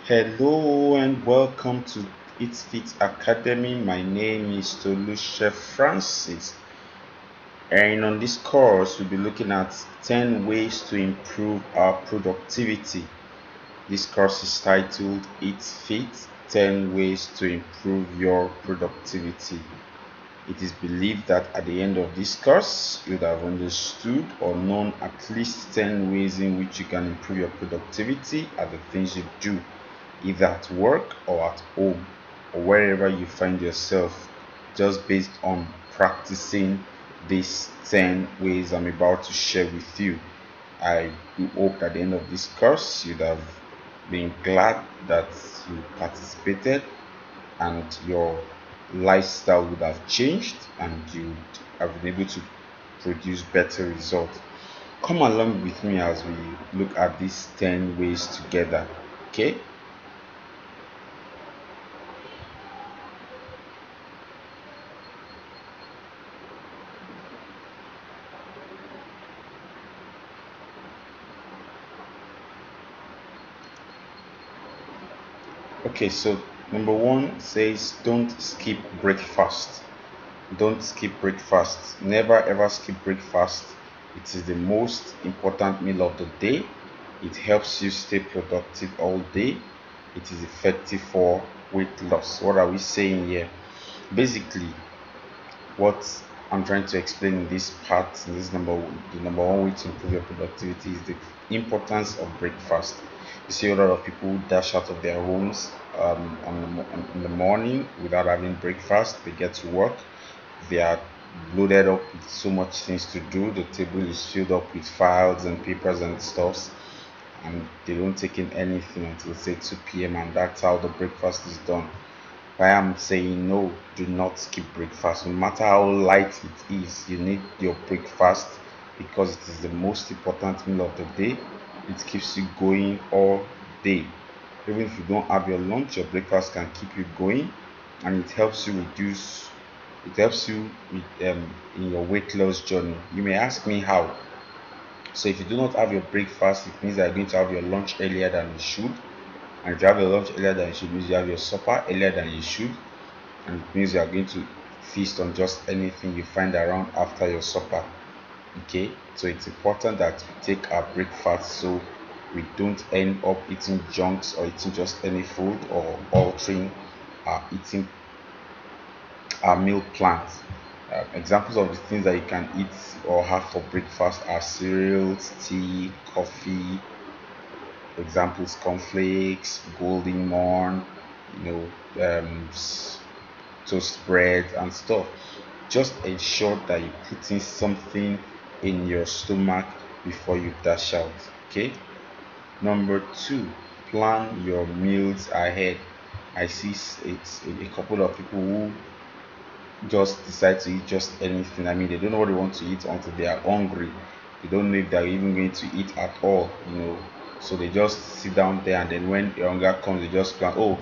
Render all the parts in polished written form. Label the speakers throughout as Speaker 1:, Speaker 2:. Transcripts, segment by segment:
Speaker 1: Hello and welcome to It's Fit Academy. My name is Chef Francis, and on this course, we'll be looking at 10 ways to improve our productivity. This course is titled It's Fit 10 Ways to Improve Your Productivity. It is believed that at the end of this course, you'd have understood or known at least 10 ways in which you can improve your productivity at the things you do, either at work or at home or wherever you find yourself, just based on practicing these 10 ways I'm about to share with you. I do hope at the end of this course you'd have been glad that you participated and your lifestyle would have changed and you would have been able to produce better results. Come along with me as we look at these 10 ways together. Okay. Okay, so number one says don't skip breakfast. Don't skip breakfast. Never ever skip breakfast. It is the most important meal of the day. It helps you stay productive all day. It is effective for weight loss. What are we saying here? Basically, what I'm trying to explain in this part, in this the number one way to improve your productivity is the importance of breakfast. You see a lot of people dash out of their homes in the morning without having breakfast. They get to work, they are loaded up with so much things to do. The table is filled up with files and papers and stuffs, and they don't take in anything until say 2 p.m. and that's how the breakfast is done. I am saying no, do not skip breakfast. No matter how light it is, you need your breakfast because it is the most important meal of the day. It keeps you going all day. Even if you don't have your lunch, your breakfast can keep you going, and it helps you reduce. It helps you with, in your weight loss journey. You may ask me how. So if you do not have your breakfast, it means that you're going to have your lunch earlier than you should. And if you have your lunch earlier than you should, it means you have your supper earlier than you should. And it means you are going to feast on just anything you find around after your supper. Okay, so it's important that we take our breakfast so we don't end up eating junks or eating just any food or altering our eating our meal plans. Examples of the things that you can eat or have for breakfast are cereals, tea, coffee. Examples: cornflakes, golden morn, you toast bread and stuff. Just ensure that you put in something in your stomach before you dash out. Okay. Number two, plan your meals ahead. I see it's a couple of people who just decide to eat just anything. I mean, they don't know what they want to eat until they are hungry. They don't know if they're even going to eat at all. So they just sit down there, and then when the hunger comes, they just plan, oh,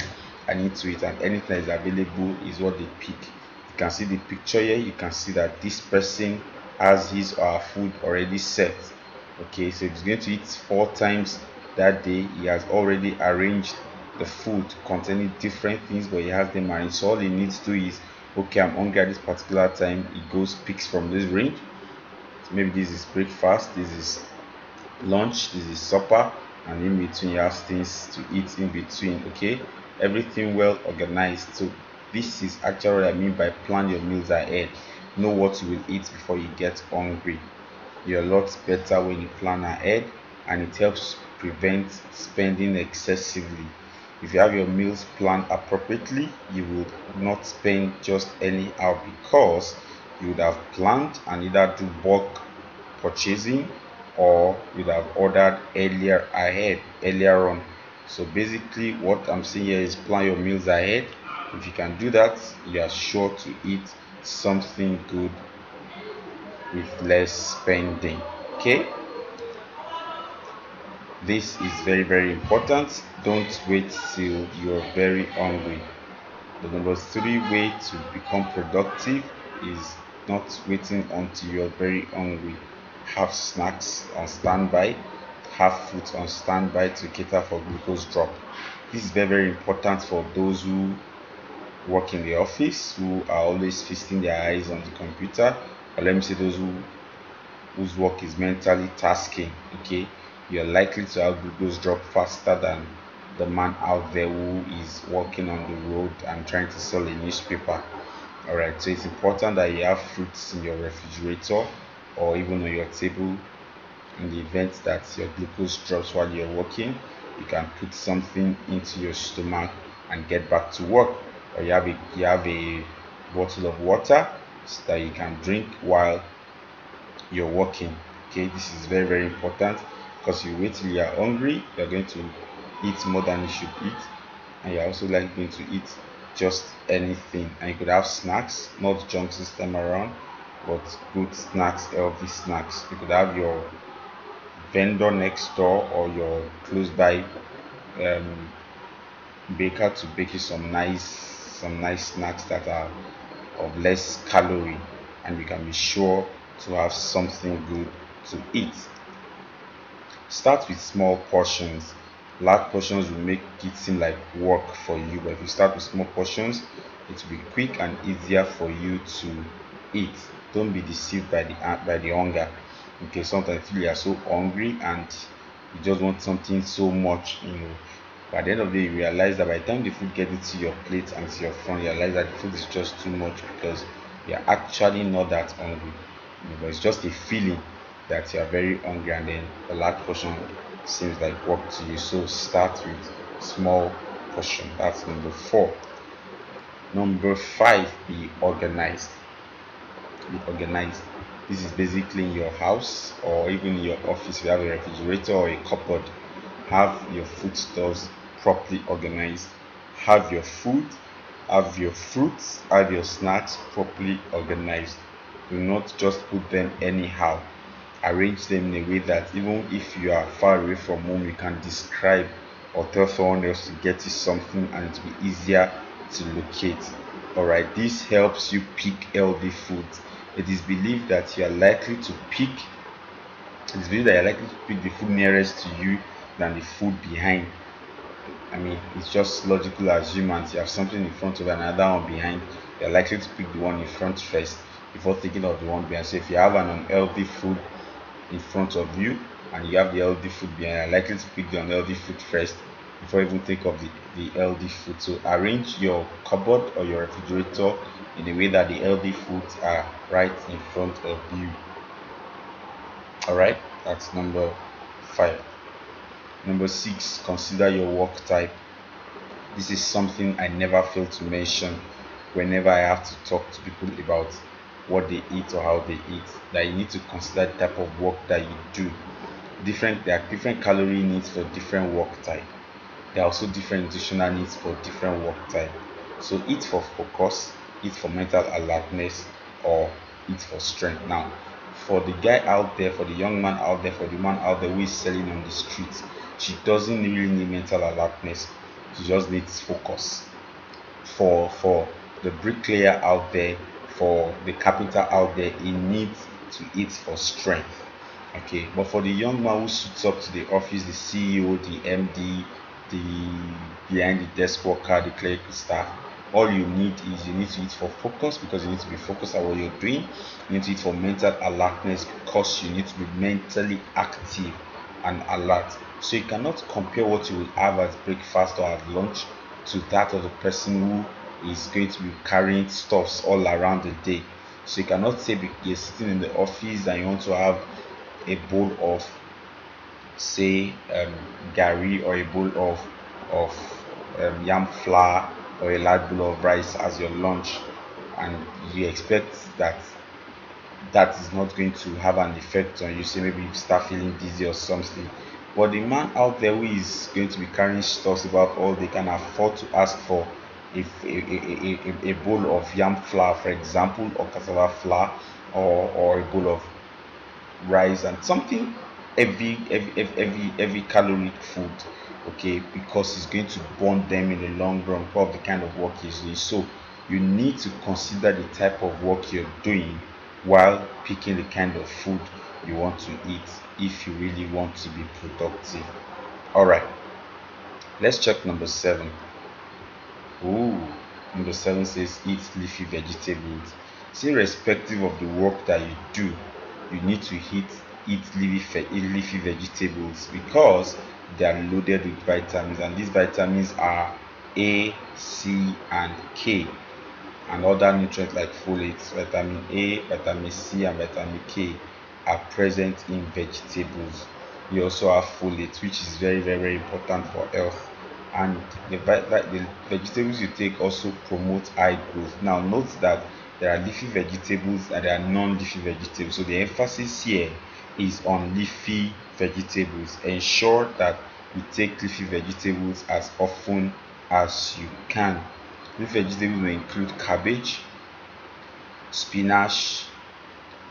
Speaker 1: I need to eat, and anything that is available is what they pick. You can see the picture here. You can see that this person has his or her food already set. Okay, so if he's going to eat 4 times that day, he has already arranged the food containing different things, but he has them arranged. So all he needs to do is, okay, I'm hungry at this particular time. He goes, picks from this range. So maybe this is breakfast, this is lunch, this is supper, and in between he has things to eat in between. Okay, everything well organized. So this is actually what I mean by plan your meals ahead. Know what you will eat before you get hungry. You're a lot better when you plan ahead, and it helps prevent spending excessively. If you have your meals planned appropriately, you will not spend just anyhow because you would have planned and either do bulk purchasing or you'd have ordered earlier on. So basically what I'm saying here is plan your meals ahead. If you can do that, you are sure to eat something good with less spending. Okay, this is very, very important. Don't wait till you're very hungry. The number three way to become productive is not waiting until you're very hungry. Have snacks on standby. have food on standby to cater for glucose drop. This is very important for those who work in the office, who are always feasting their eyes on the computer, or let me say those whose work is mentally tasking. Okay, you're likely to have glucose drop faster than the man out there who is walking on the road and trying to sell a newspaper. All right, so it's important that you have fruits in your refrigerator or even on your table. In the event that your glucose drops while you're working, you can put something into your stomach and get back to work. Or you have a bottle of water so that you can drink while you're working. Okay, this is very important, because you wait till you are hungry, you're going to eat more than you should eat, and you're also likely going to eat just anything. And you could have snacks, not junks this time around, but good snacks, healthy snacks. You could have your vendor next door or your close by um, baker to bake you some nice snacks that are of less calorie, and you can be sure to have something good to eat. Start with small portions. Large portions will make it seem like work for you, but if you start with small portions, it will be quick and easier for you to eat. Don't be deceived by the hunger. Okay, sometimes you are so hungry and you just want something so much. But at the end of the day, you realize that by the time the food gets into your plate and to your front, you realize that the food is just too much, because you're actually not that hungry. But it's just a feeling that you are very hungry, and then a large portion seems like work to you. So start with small portion. That's number 4. Number 5, be organized. Be organized. This is basically in your house or even in your office. If you have a refrigerator or a cupboard, have your foodstuffs properly organized. Have your food, have your fruits, have your snacks properly organized. Do not just put them anyhow. Arrange them in a way that even if you are far away from home, you can describe or tell someone else to get you something, and it will be easier to locate. Alright, this helps you pick healthy foods. It is believed that you are likely to pick the food nearest to you than the food behind. I mean, it's just logical as humans. You have something in front of you and another one behind. You're likely to pick the one in front first before thinking of the one behind. So if you have an unhealthy food in front of you and you have the healthy food behind, you're likely to pick the unhealthy food first before even think of the healthy food. So arrange your cupboard or your refrigerator in a way that the healthy foods are right in front of you. Alright, that's number 5. Number 6, consider your work type. This is something I never fail to mention whenever I have to talk to people about what they eat or how they eat, that you need to consider the type of work that you do. There are different calorie needs for different work type. There are also different nutritional needs for different work type. So eat for focus, eat for mental alertness, or eat for strength. Now, for the guy out there, for the young man out there, for the man out there who is selling on the streets, she doesn't really need mental alertness. She just needs focus. For the bricklayer out there, for the carpenter out there, he needs to eat for strength. Okay, but for the young man who suits up to the office, the CEO, the MD, the behind the desk worker, the clerical staff, all you need to eat for focus, because you need to be focused on what you're doing. You need to eat for mental alertness, because you need to be mentally active and alert. So you cannot compare what you will have as breakfast or at lunch to that of the person who is going to be carrying stuffs all around the day. So you cannot say you're sitting in the office and you want to have a bowl of, say, gari, or a bowl of yam flour, or a large bowl of rice as your lunch, and you expect that is not going to have an effect on you. Say maybe you start feeling dizzy or something. But the man out there who is going to be carrying stuff about all, they can afford to ask for a bowl of yam flour, for example, or cassava flour, or a bowl of rice, and something heavy caloric food. Okay, because it's going to burn them in the long run for the kind of work he's doing. So you need to consider the type of work you're doing while picking the kind of food you want to eat if you really want to be productive. All right, let's check number 7. Ooh, number 7 says eat leafy vegetables. See, irrespective of the work that you do, you need to eat leafy vegetables because they are loaded with vitamins, and these vitamins are A, C, and K, and other nutrients like folates. Vitamin A, vitamin C, and vitamin K are present in vegetables. You also have folate, which is very, very, very important for health. And the vegetables you take also promote eye growth. Now, note that there are leafy vegetables and there are non-leafy vegetables. So the emphasis here is on leafy vegetables. Ensure that you take leafy vegetables as often as you can. Leafy vegetables will include cabbage, spinach,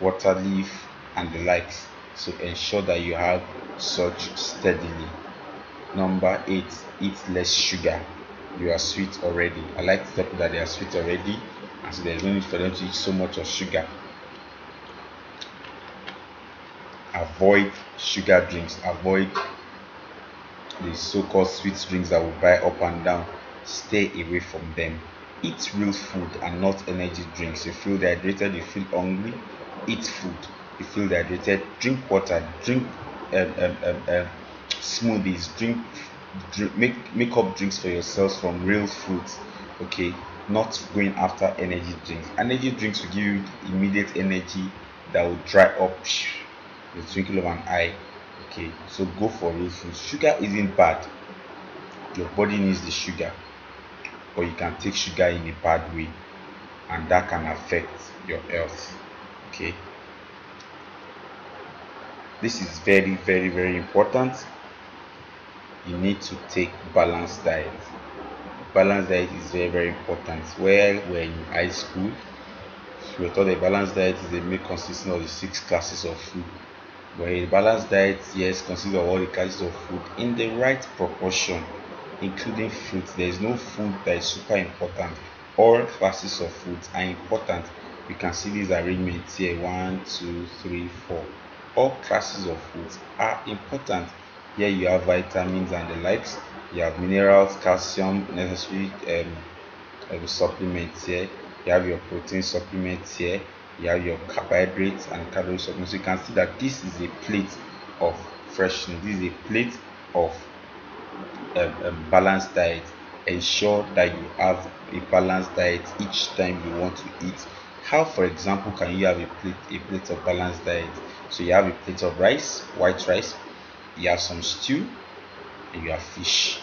Speaker 1: water leaf, and the likes. So ensure that you have such steadily. Number 8, eat less sugar. You are sweet already. I like to tell people that they are sweet already, and so there's no need for them to eat so much of sugar. Avoid sugar drinks. Avoid the so-called sweet drinks that will buy up and down. Stay away from them. Eat real food and not energy drinks. You feel dehydrated, you feel hungry, eat food. You feel dehydrated, drink water, drink smoothies, make up drinks for yourselves from real fruits. Okay, not going after energy drinks. Energy drinks will give you immediate energy that will dry up the twinkle of an eye. Okay, so go for real food. Sugar isn't bad. Your body needs the sugar, but you can take sugar in a bad way, and that can affect your health. Okay, this is very, very, very important. You need to take balanced diet. Balanced diet is very, very important. Where we're in high school, we thought a balanced diet is a meal consisting of the 6 classes of food. But a balanced diet, yes, consists of all the classes of food in the right proportion, including fruits. There is no food that is super important. All classes of foods are important. You can see these arrangements here: 1, 2, 3, 4. All classes of foods are important. Here you have vitamins and the likes. You have minerals, calcium, necessary supplements here. You have your protein supplements here. You have your carbohydrates and calorie supplements. So you can see that this is a plate of freshness. This is a plate of a balanced diet. Ensure that you have a balanced diet each time you want to eat. How, for example, can you have a plate of balanced diet? So you have a plate of rice, white rice. You have some stew, and you have fish.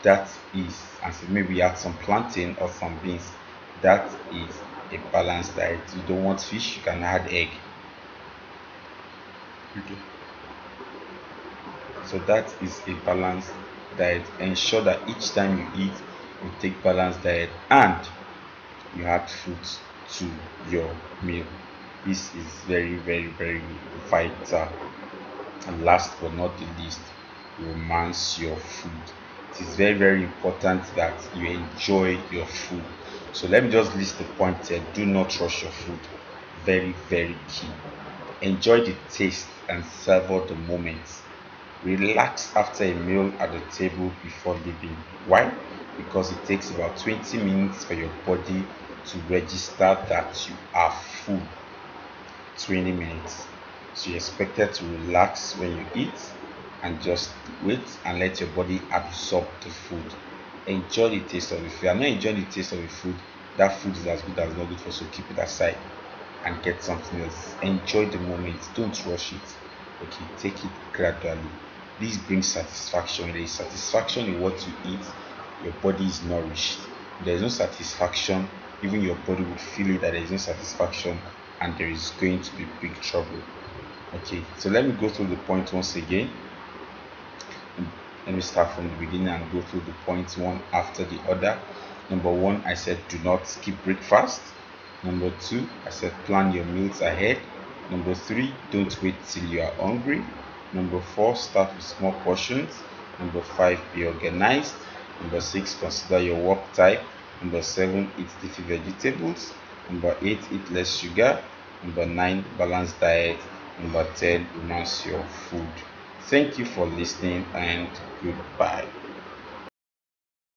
Speaker 1: That is, and so maybe you add some plantain or some beans. That is a balanced diet. You don't want fish, you can add egg. Okay. So that is a balanced diet. Ensure that each time you eat, you take balanced diet and you add fruits to your meal. This is very, very, very vital. And last but not the least, romance your food. It is very, very important that you enjoy your food. So let me just list the points here. Do not rush your food. Very, very key. Enjoy the taste and savor the moments. Relax after a meal at the table before leaving. Why? Because it takes about 20 minutes for your body to register that you are full. 20 minutes. So you're expected to relax when you eat and just wait and let your body absorb the food. Enjoy the taste of the food. I'm not enjoying the taste of the food. That food is as good as not good for, so keep it aside and get something else. Enjoy the moment. Don't rush it. Okay, take it gradually. This brings satisfaction. There is satisfaction in what you eat. Your body is nourished. If there is no satisfaction, even your body would feel it that there is no satisfaction, and there is going to be big trouble. Okay, so let me go through the point once again. Let me start from the beginning and go through the points one after the other. Number 1, I said do not skip breakfast. Number 2, I said plan your meals ahead. Number 3, don't wait till you are hungry. Number 4, start with small portions. Number 5, be organized. Number 6, consider your work type. Number 7, eat leafy vegetables. Number 8, eat less sugar. Number 9, balanced diet. Number 10, immerse your food. Thank you for listening and goodbye.